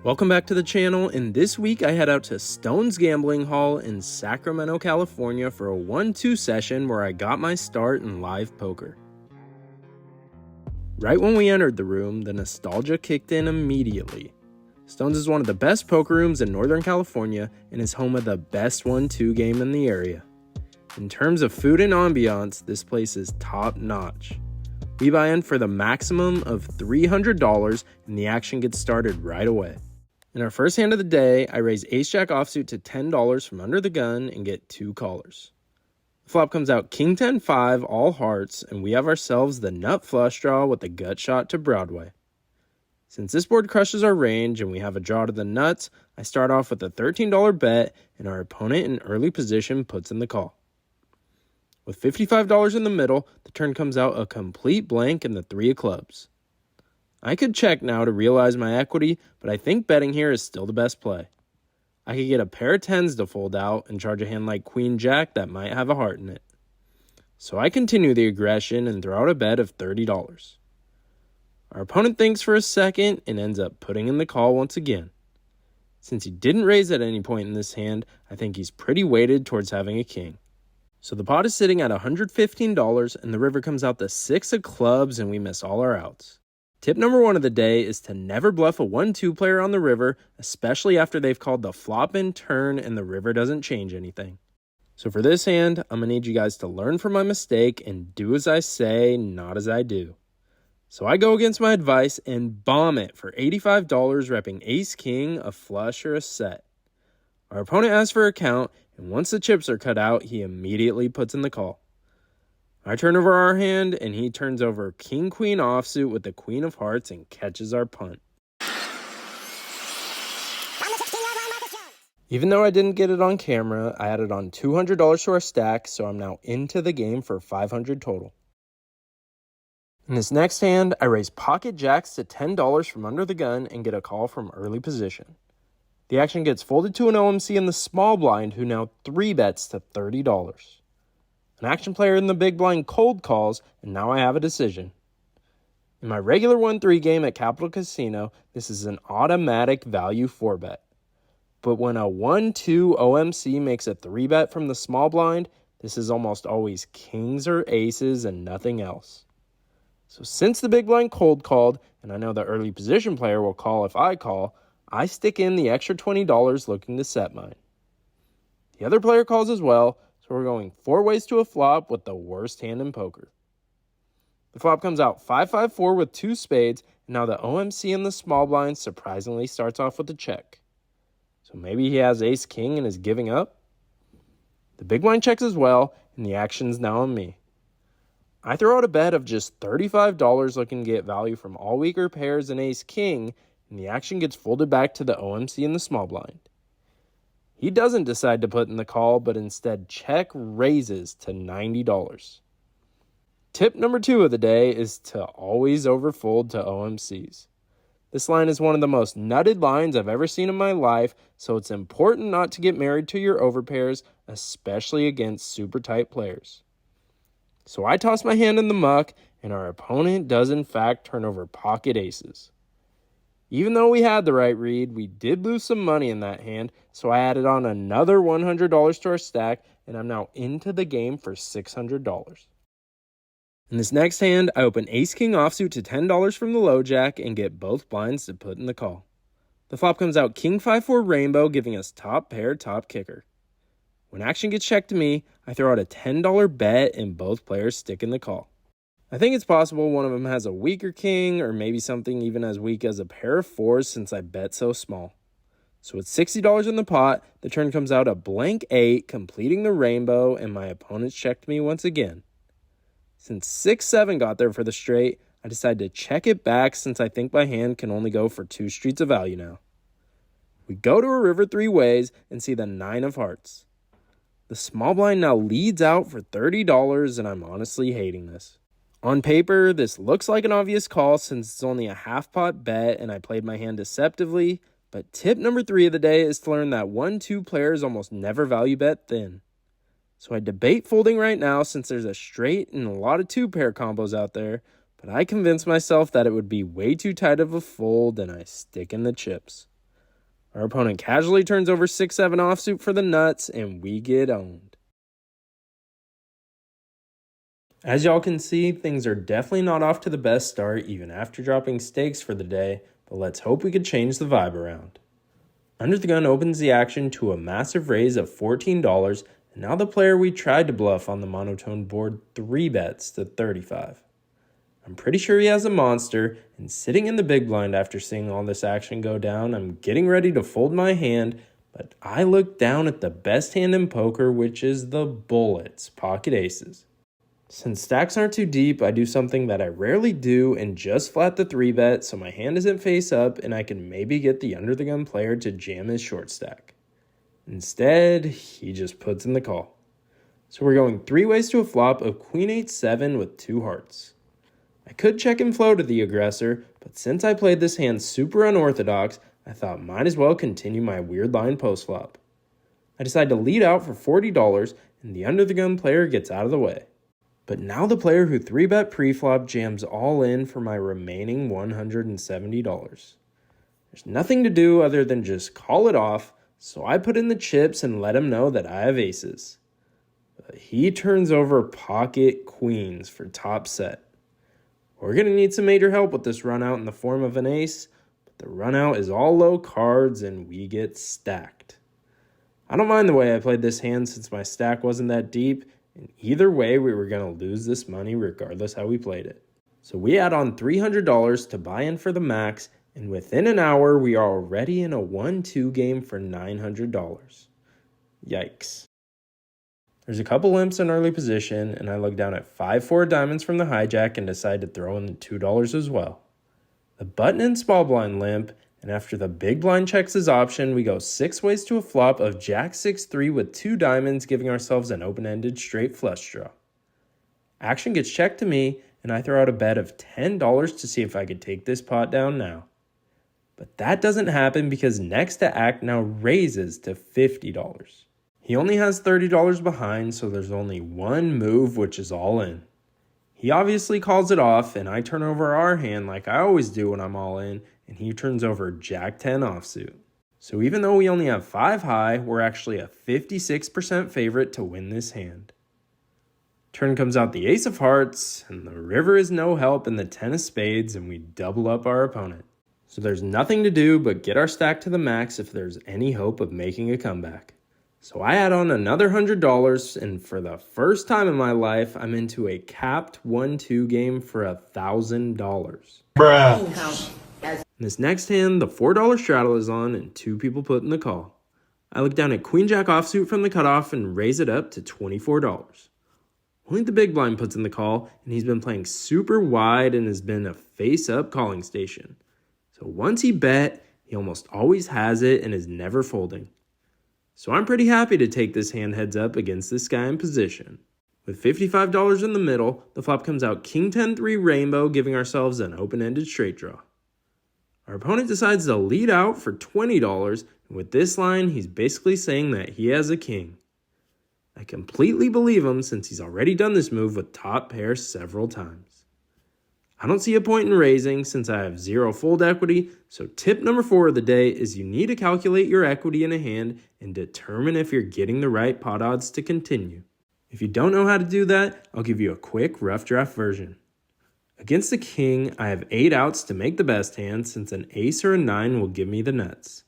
Welcome back to the channel, and this week I head out to Stone's Gambling Hall in Sacramento, California for a 1-2 session where I got my start in live poker. Right when we entered the room, the nostalgia kicked in immediately. Stone's is one of the best poker rooms in Northern California and is home of the best 1-2 game in the area. In terms of food and ambiance, this place is top notch. We buy in for the maximum of $300 and the action gets started right away. In our first hand of the day, I raise ace-jack offsuit to $10 from under the gun and get 2 callers. The flop comes out king 10-5, all hearts, and we have ourselves the nut flush draw with a gut shot to Broadway. Since this board crushes our range and we have a draw to the nuts, I start off with a $13 bet and our opponent in early position puts in the call. With $55 in the middle, the turn comes out a complete blank in the 3 of clubs. I could check now to realize my equity, but I think betting here is still the best play. I could get a pair of 10s to fold out and charge a hand like Queen Jack that might have a heart in it. So I continue the aggression and throw out a bet of $30. Our opponent thinks for a second and ends up putting in the call once again. Since he didn't raise at any point in this hand, I think he's pretty weighted towards having a king. So the pot is sitting at $115 and the river comes out the 6 of clubs and we miss all our outs. Tip number 1 of the day is to never bluff a 1-2 player on the river, especially after they've called the flop and turn and the river doesn't change anything. So for this hand, I'm going to need you guys to learn from my mistake and do as I say, not as I do. So I go against my advice and bomb it for $85 repping ace-king, a flush, or a set. Our opponent asks for a count, and once the chips are cut out, he immediately puts in the call. I turn over our hand, and he turns over king-queen offsuit with the queen of hearts and catches our punt. Even though I didn't get it on camera, I added on $200 to our stack, so I'm now into the game for $500 total. In this next hand, I raise pocket jacks to $10 from under the gun and get a call from early position. The action gets folded to an OMC in the small blind, who now 3-bets to $30. An action player in the big blind cold calls, and now I have a decision. In my regular 1-3 game at Capital Casino, this is an automatic value 4-bet. But when a 1-2 OMC makes a 3-bet from the small blind, this is almost always kings or aces and nothing else. So since the big blind cold called, and I know the early position player will call if I call, I stick in the extra $20 looking to set mine. The other player calls as well, so we're going 4 ways to a flop with the worst hand in poker. The flop comes out 5-5-4 with 2 spades, and now the OMC in the small blind surprisingly starts off with a check. So maybe he has ace-king and is giving up? The big blind checks as well, and the action's now on me. I throw out a bet of just $35 looking to get value from all weaker pairs and ace-king, and the action gets folded back to the OMC in the small blind. He doesn't decide to put in the call, but instead check raises to $90. Tip number 2 of the day is to always overfold to OMCs. This line is one of the most nutted lines I've ever seen in my life, so it's important not to get married to your overpairs, especially against super tight players. So I toss my hand in the muck, and our opponent does in fact turn over pocket aces. Even though we had the right read, we did lose some money in that hand, so I added on another $100 to our stack, and I'm now into the game for $600. In this next hand, I open ace-king offsuit to $10 from the low jack and get both blinds to put in the call. The flop comes out king 5-4 rainbow, giving us top pair, top kicker. When action gets checked to me, I throw out a $10 bet and both players stick in the call. I think it's possible one of them has a weaker king or maybe something even as weak as a pair of 4s since I bet so small. So with $60 in the pot, the turn comes out a blank 8, completing the rainbow, and my opponents checked me once again. Since 6-7 got there for the straight, I decide to check it back since I think my hand can only go for 2 streets of value now. We go to a river 3 ways and see the 9 of hearts. The small blind now leads out for $30 and I'm honestly hating this. On paper, this looks like an obvious call since it's only a half-pot bet and I played my hand deceptively, but tip number 3 of the day is to learn that 1-2 players almost never value bet thin. So I debate folding right now since there's a straight and a lot of 2-pair combos out there, but I convinced myself that it would be way too tight of a fold and I stick in the chips. Our opponent casually turns over 6-7 offsuit for the nuts, and we get owned. As y'all can see, things are definitely not off to the best start even after dropping stakes for the day, but let's hope we could change the vibe around. Under the gun opens the action to a massive raise of $14, and now the player we tried to bluff on the monotone board 3-bets to 35. I'm pretty sure he has a monster, and sitting in the big blind after seeing all this action go down, I'm getting ready to fold my hand, but I look down at the best hand in poker, which is the bullets, pocket aces. Since stacks aren't too deep, I do something that I rarely do and just flat the 3-bet so my hand isn't face up and I can maybe get the under the gun player to jam his short stack. Instead, he just puts in the call. So we're going 3 ways to a flop of queen 8-7 with 2 hearts. I could check and flow to the aggressor, but since I played this hand super unorthodox, I thought might as well continue my weird line post-flop. I decide to lead out for $40 and the under the gun player gets out of the way. But now the player who 3-bet pre-flop jams all in for my remaining $170. There's nothing to do other than just call it off, so I put in the chips and let him know that I have aces. But he turns over pocket queens for top set. We're going to need some major help with this run out in the form of an ace, but the run out is all low cards and we get stacked. I don't mind the way I played this hand since my stack wasn't that deep, and either way we were going to lose this money regardless how we played it. So we add on $300 to buy in for the max, and within an hour we are already in a 1-2 game for $900. Yikes. There's a couple limps in early position, and I look down at 5-4 diamonds from the hijack and decide to throw in the $2 as well. The button and small blind limp, and after the big blind checks his option, we go 6 ways to a flop of jack 6-3 with 2 diamonds, giving ourselves an open-ended straight flush draw. Action gets checked to me, and I throw out a bet of $10 to see if I could take this pot down now. But that doesn't happen because next to act now raises to $50. He only has $30 behind, so there's only one move, which is all in. He obviously calls it off, and I turn over our hand like I always do when I'm all in, and he turns over jack 10 offsuit. So even though we only have 5 high, we're actually a 56% favorite to win this hand. Turn comes out the ace of hearts, and the river is no help in the 10 of spades, and we double up our opponent. So there's nothing to do but get our stack to the max if there's any hope of making a comeback. So I add on another $100, and for the first time in my life, I'm into a capped 1-2 game for $1,000. Bruh. In this next hand, the $4 straddle is on, and 2 people put in the call. I look down at queen jack offsuit from the cutoff and raise it up to $24. Only the big blind puts in the call, and he's been playing super wide and has been a face-up calling station. So once he bet, he almost always has it and is never folding. So I'm pretty happy to take this hand heads up against this guy in position. With $55 in the middle, the flop comes out king 10-3 rainbow, giving ourselves an open-ended straight draw. Our opponent decides to lead out for $20, and with this line, he's basically saying that he has a king. I completely believe him since he's already done this move with top pair several times. I don't see a point in raising since I have 0 fold equity, so tip number 4 of the day is you need to calculate your equity in a hand and determine if you're getting the right pot odds to continue. If you don't know how to do that, I'll give you a quick rough draft version. Against the king, I have 8 outs to make the best hand since an ace or a 9 will give me the nuts.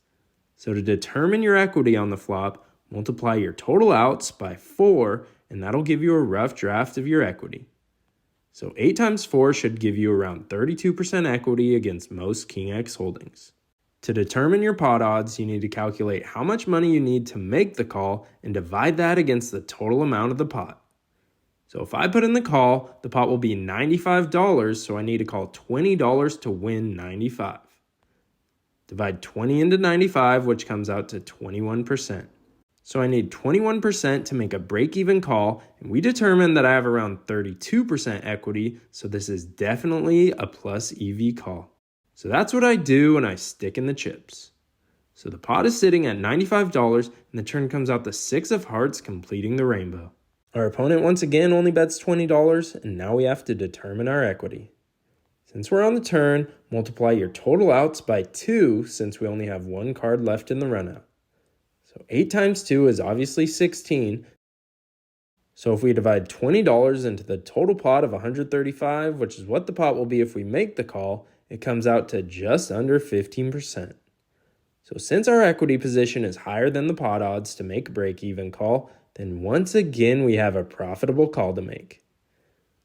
So to determine your equity on the flop, multiply your total outs by 4 and that'll give you a rough draft of your equity. So 8 times 4 should give you around 32% equity against most King X holdings. To determine your pot odds, you need to calculate how much money you need to make the call and divide that against the total amount of the pot. So if I put in the call, the pot will be $95, so I need to call $20 to win $95. Divide 20 into 95, which comes out to 21%. So I need 21% to make a break-even call, and we determined that I have around 32% equity, so this is definitely a plus EV call. So that's what I do, and I stick in the chips. So the pot is sitting at $95, and the turn comes out the 6 of hearts, completing the rainbow. Our opponent once again only bets $20, and now we have to determine our equity. Since we're on the turn, multiply your total outs by 2 since we only have one card left in the runout. So 8 times 2 is obviously 16. So if we divide $20 into the total pot of $135, which is what the pot will be if we make the call, it comes out to just under 15%. So since our equity position is higher than the pot odds to make a break-even call, then once again we have a profitable call to make.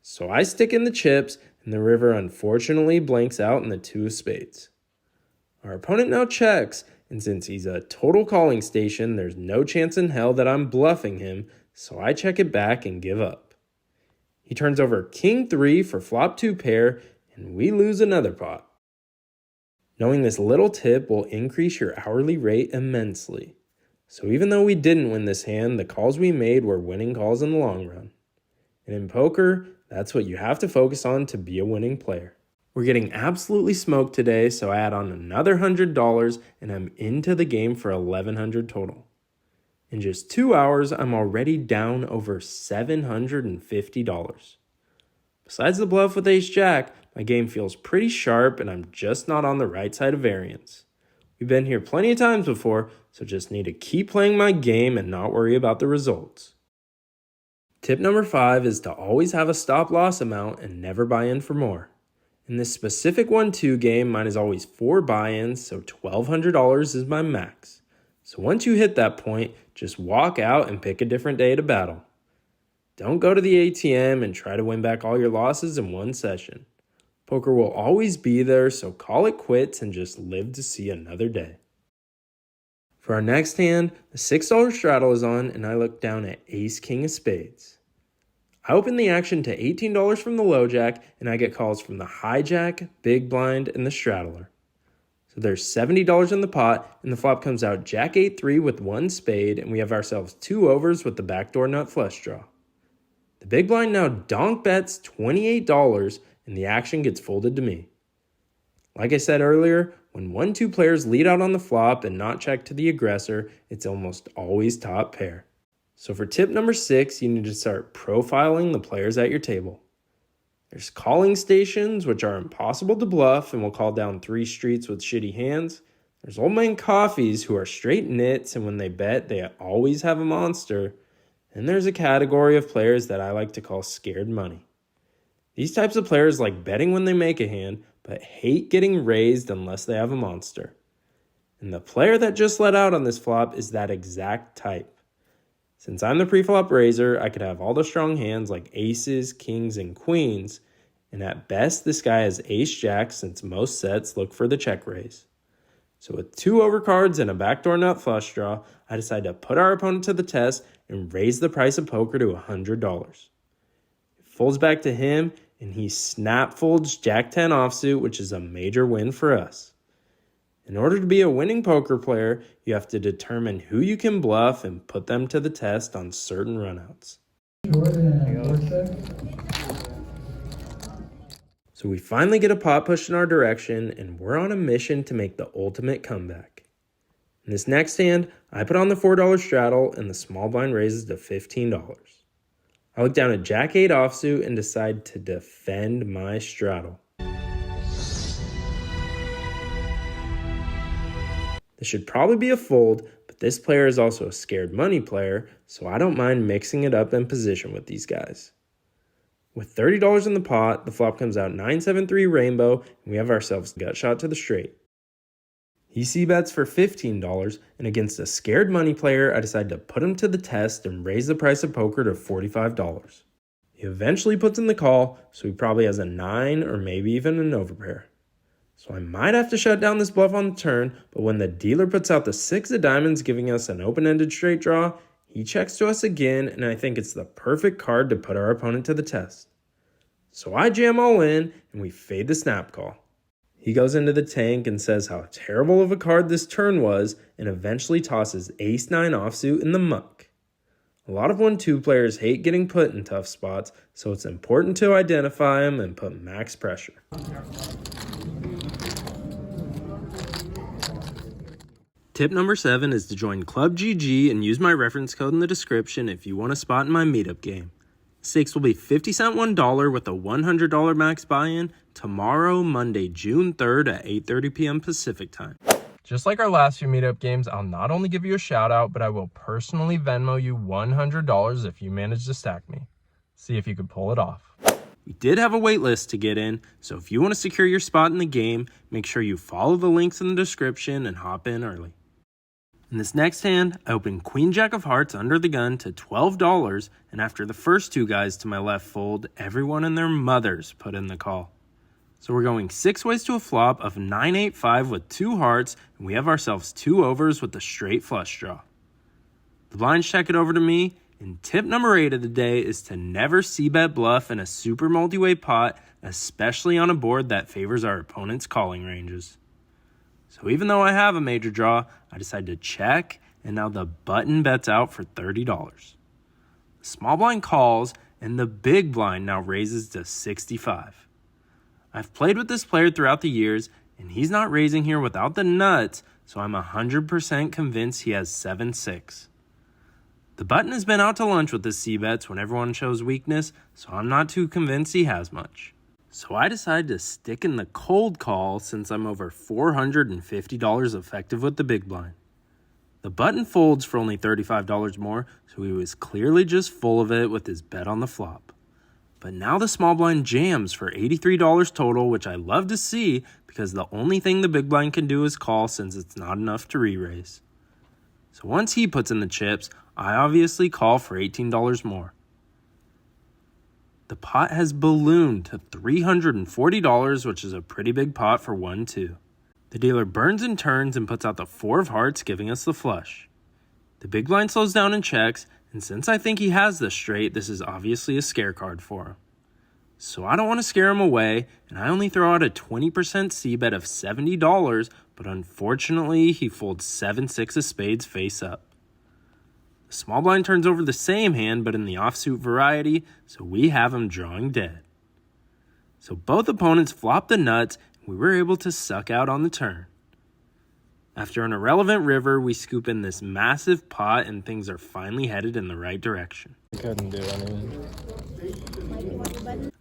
So I stick in the chips, and the river unfortunately blanks out in the 2 of spades. Our opponent now checks, and since he's a total calling station, there's no chance in hell that I'm bluffing him, so I check it back and give up. He turns over king 3 for flop 2 pair, and we lose another pot. Knowing this little tip will increase your hourly rate immensely. So even though we didn't win this hand, the calls we made were winning calls in the long run. And in poker, that's what you have to focus on to be a winning player. We're getting absolutely smoked today, so I add on another $100 and I'm into the game for $1,100 total. In just 2 hours, I'm already down over $750. Besides the bluff with ace-jack, my game feels pretty sharp and I'm just not on the right side of variance. We've been here plenty of times before, so just need to keep playing my game and not worry about the results. Tip number 5 is to always have a stop-loss amount and never buy in for more. In this specific 1-2 game, mine is always 4 buy-ins, so $1,200 is my max. So once you hit that point, just walk out and pick a different day to battle. Don't go to the ATM and try to win back all your losses in one session. Poker will always be there, so call it quits and just live to see another day. For our next hand, the $6 straddle is on and I look down at ace-king of spades. I open the action to $18 from the low jack and I get calls from the hijack, big blind, and the straddler. So there's $70 in the pot and the flop comes out jack 8-3 with 1 spade and we have ourselves 2 overs with the backdoor nut flush draw. The big blind now donk bets $28 and the action gets folded to me. Like I said earlier, when 1-2 players lead out on the flop and not check to the aggressor, it's almost always top pair. So for tip number 6, you need to start profiling the players at your table. There's calling stations, which are impossible to bluff and will call down 3 streets with shitty hands. There's old man coffees who are straight nits and when they bet, they always have a monster. And there's a category of players that I like to call scared money. These types of players like betting when they make a hand, but hate getting raised unless they have a monster. And the player that just let out on this flop is that exact type. Since I'm the pre-flop raiser, I could have all the strong hands like aces, kings, and queens, and at best this guy has ace-jack since most sets look for the check raise. So with 2 overcards and a backdoor nut flush draw, I decide to put our opponent to the test and raise the price of poker to $100. It folds back to him, and he snap folds jack 10 offsuit, which is a major win for us. In order to be a winning poker player, you have to determine who you can bluff and put them to the test on certain runouts. So we finally get a pot pushed in our direction, and we're on a mission to make the ultimate comeback. In this next hand, I put on the $4 straddle, and the small blind raises to $15. I look down at jack 8 offsuit and decide to defend my straddle. This should probably be a fold, but this player is also a scared money player, so I don't mind mixing it up in position with these guys. With $30 in the pot, the flop comes out 9-7-3 rainbow, and we have ourselves a gut shot to the straight. He c-bets for $15, and against a scared money player, I decide to put him to the test and raise the price of poker to $45. He eventually puts in the call, so he probably has a 9 or maybe even an overpair. So I might have to shut down this bluff on the turn, but when the dealer puts out the 6 of diamonds giving us an open-ended straight draw, he checks to us again, and I think it's the perfect card to put our opponent to the test. So I jam all in, and we fade the snap call. He goes into the tank and says how terrible of a card this turn was and eventually tosses ace-9 offsuit in the muck. A lot of 1-2 players hate getting put in tough spots, so it's important to identify them and put max pressure. Tip number 7 is to join Club GG and use my reference code in the description if you want a spot in my meetup game. Stakes will be 50 cents $1 with a $100 max buy-in tomorrow, Monday, June 3rd at 8:30 p.m. Pacific time. Just like our last few meetup games, I'll not only give you a shout out, but I will personally Venmo you $100 if you manage to stack me. See if you could pull it off. We did have a wait list to get in, so if you want to secure your spot in the game, make sure you follow the links in the description and hop in early. In this next hand, I opened Queen Jack of Hearts under the gun to $12, and after the first two guys to my left fold, everyone and their mothers put in the call. So we're going 6 ways to a flop of 9-8-5 with 2 hearts, and we have ourselves 2 overs with a straight flush draw. The blinds check it over to me, and tip number 8 of the day is to never c-bet bluff in a super multi-way pot, especially on a board that favors our opponent's calling ranges. So even though I have a major draw, I decide to check, and now the button bets out for $30. The small blind calls, and the big blind now raises to 65. I've played with this player throughout the years, and he's not raising here without the nuts, so I'm 100% convinced he has 7-6. The button has been out to lunch with his c-bets when everyone shows weakness, so I'm not too convinced he has much. So I decided to stick in the cold call since I'm over $450 effective with the big blind. The button folds for only $35 more, so he was clearly just full of it with his bet on the flop. But now the small blind jams for $83 total, which I love to see because the only thing the big blind can do is call since it's not enough to re-raise. So once he puts in the chips, I obviously call for $18 more. The pot has ballooned to $340, which is a pretty big pot for 1-2. The dealer burns and turns and puts out the 4 of hearts, giving us the flush. The big blind slows down and checks, and since I think he has the straight, this is obviously a scare card for him. So I don't want to scare him away, and I only throw out a 20% c-bet of $70, but unfortunately he folds 7-6 of spades face up. The small blind turns over the same hand, but in the offsuit variety, so we have him drawing dead. So both opponents flop the nuts, and we were able to suck out on the turn. After an irrelevant river, we scoop in this massive pot, and things are finally headed in the right direction. Couldn't do anything.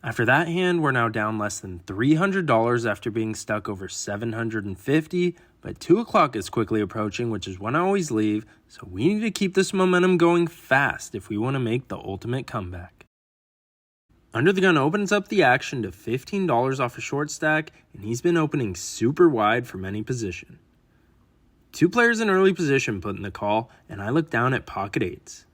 After that hand, we're now down less than $300 after being stuck over $750, but 2 o'clock is quickly approaching, which is when I always leave, so we need to keep this momentum going fast if we want to make the ultimate comeback. Under the gun opens up the action to $15 off a short stack, and he's been opening super wide from any position. 2 players in early position put in the call, and I look down at pocket 8s.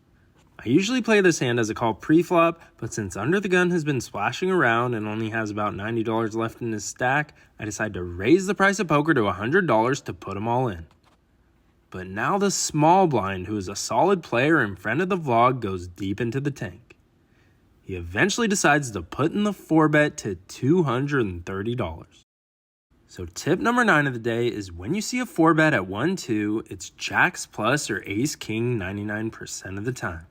I usually play this hand as a call pre-flop, but since Under the Gun has been splashing around and only has about $90 left in his stack, I decide to raise the price of poker to $100 to put them all in. But now the small blind, who is a solid player and friend of the vlog, goes deep into the tank. He eventually decides to put in the 4-bet to $230. So tip number 9 of the day is when you see a 4-bet at 1-2, it's jacks plus or ace king 99% of the time.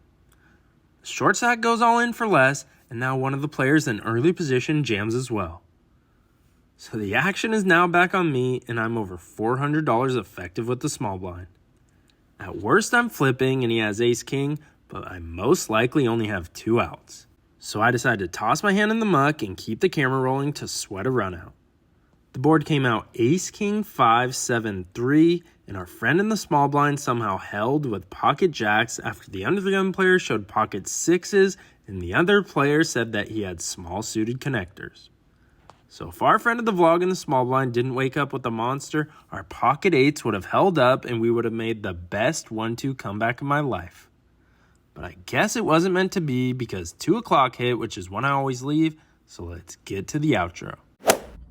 The short stack goes all in for less, and now one of the players in early position jams as well. So the action is now back on me, and I'm over $400 effective with the small blind. At worst, I'm flipping, and he has ace-king, but I most likely only have 2 outs. So I decide to toss my hand in the muck and keep the camera rolling to sweat a run out. The board came out ace-king 5-7-3, and our friend in the small blind somehow held with pocket jacks after the under the gun player showed pocket 6s, and the other player said that he had small suited connectors. So if our friend of the vlog in the small blind didn't wake up with a monster, our pocket 8s would have held up and we would have made the best 1-2 comeback of my life. But I guess it wasn't meant to be because 2 o'clock hit, which is when I always leave, so let's get to the outro.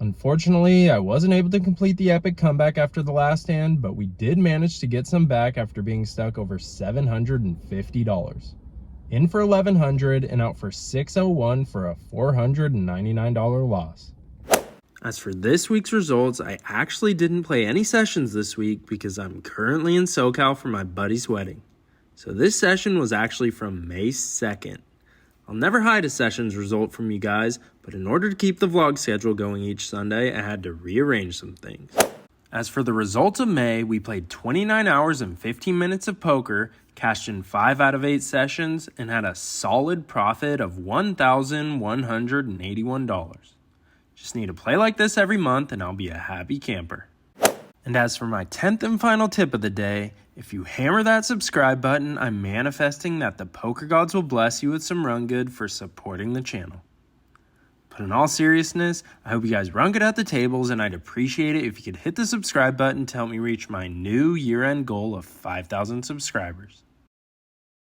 Unfortunately, I wasn't able to complete the epic comeback after the last hand, but we did manage to get some back after being stuck over $750. In for $1,100 and out for $601 for a $499 loss. As for this week's results, I actually didn't play any sessions this week because I'm currently in SoCal for my buddy's wedding. So this session was actually from May 2nd. I'll never hide a sessions result from you guys, but in order to keep the vlog schedule going each Sunday, I had to rearrange some things. As for the results of May, we played 29 hours and 15 minutes of poker, cashed in 5 out of 8 sessions, and had a solid profit of $1,181. Just need to play like this every month and I'll be a happy camper. And as for my 10th and final tip of the day, if you hammer that subscribe button, I'm manifesting that the poker gods will bless you with some run good for supporting the channel. But in all seriousness, I hope you guys run good at the tables, and I'd appreciate it if you could hit the subscribe button to help me reach my new year-end goal of 5,000 subscribers.